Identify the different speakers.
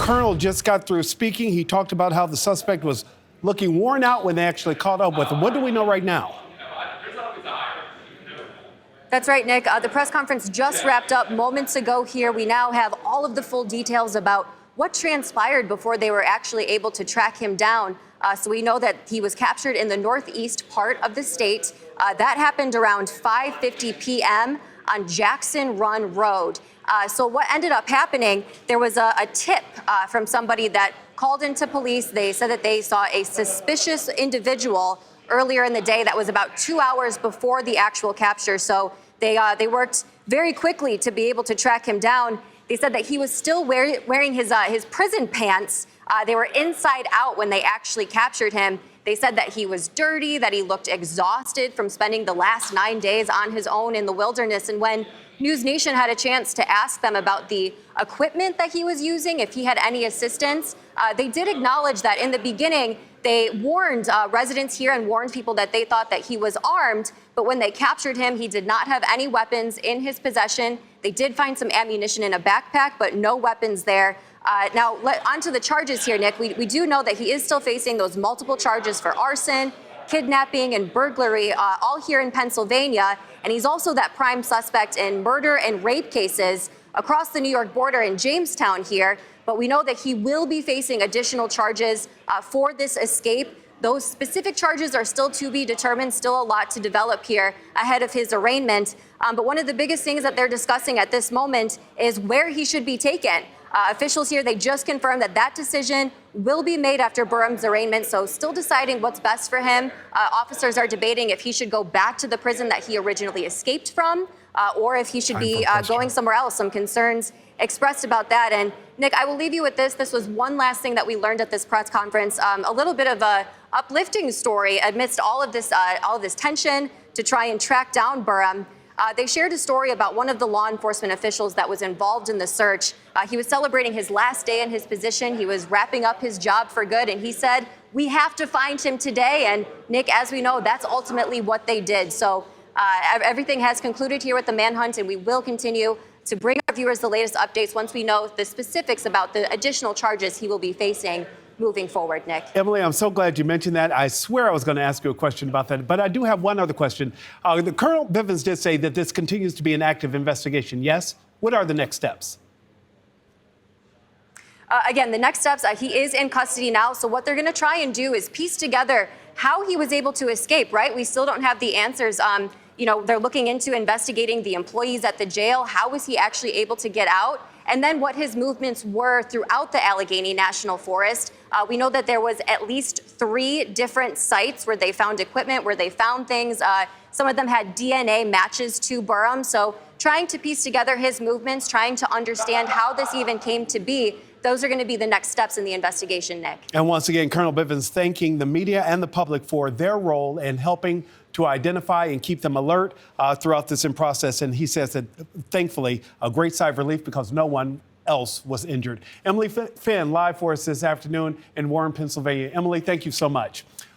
Speaker 1: colonel just got through speaking. He talked about how the suspect was looking worn out when they actually caught up with him. What do we know right now?
Speaker 2: That's right, Nick. The press conference just wrapped up moments ago here. We now have all of the full details about what transpired before they were actually able to track him down. So we know that he was captured in the northeast part of the state. That happened around 5:50 p.m. on Jackson Run Road. So what ended up happening, there was a tip from somebody that called into police. They said that they saw a suspicious individual earlier in the day. That was about 2 hours before the actual capture. So they worked very quickly to be able to track him down. They said that he was still wearing his prison pants. They were inside out when they actually captured him. They said that he was dirty, that he looked exhausted from spending the last 9 days on his own in the wilderness. And when NewsNation had a chance to ask them about the equipment that he was using, if he had any assistance, they did acknowledge that in the beginning, they warned residents here and warned people that they thought that he was armed. But when they captured him, he did not have any weapons in his possession. They did find some ammunition in a backpack, but no weapons there. Now, on to the charges here, Nick. We do know that he is still facing those multiple charges for arson, kidnapping, and burglary, all here in Pennsylvania. And he's also that prime suspect in murder and rape cases across the New York border in Jamestown here. But we know that he will be facing additional charges for this escape. Those specific charges are still to be determined, still a lot to develop here ahead of his arraignment. But one of the biggest things that they're discussing at this moment is where he should be taken. Officials here, they just confirmed that that decision will be made after Burham's arraignment, so still deciding what's best for him. Officers are debating if he should go back to the prison that he originally escaped from, or if he should be going somewhere else. Some concerns expressed about that. And Nick, I will leave you with this. This was one last thing that we learned at this press conference. A little bit of a uplifting story amidst all of this tension to try and track down Burham. They shared a story about one of the law enforcement officials that was involved in the search. He was celebrating his last day in his position. He was wrapping up his job for good. And he said, "We have to find him today." And Nick, as we know, that's ultimately what they did. So everything has concluded here with the manhunt, and we will continue to bring our viewers the latest updates once we know the specifics about the additional charges he will be facing moving forward, Nick.
Speaker 1: Emily, I'm so glad you mentioned that. I swear I was going to ask you a question about that, but I do have one other question. The Colonel Bivens did say that this continues to be an active investigation. Yes? What are the next steps?
Speaker 2: Again, the next steps, he is in custody now. So what they're going to try and do is piece together how he was able to escape, right? We still don't have the answers. They're looking into investigating the employees at the jail. How was he actually able to get out? And then what his movements were throughout the Allegheny National Forest. We know that there was at least 3 different sites where they found equipment, where they found things. Some of them had DNA matches to Burham. So trying to piece together his movements, trying to understand how this even came to be. Those are going to be the next steps in the investigation, Nick.
Speaker 1: And once again, Colonel Bivens thanking the media and the public for their role in helping to identify and keep them alert throughout this process. And he says that, thankfully, a great sigh of relief because no one else was injured. Emily Finn, live for us this afternoon in Warren, Pennsylvania. Emily, thank you so much.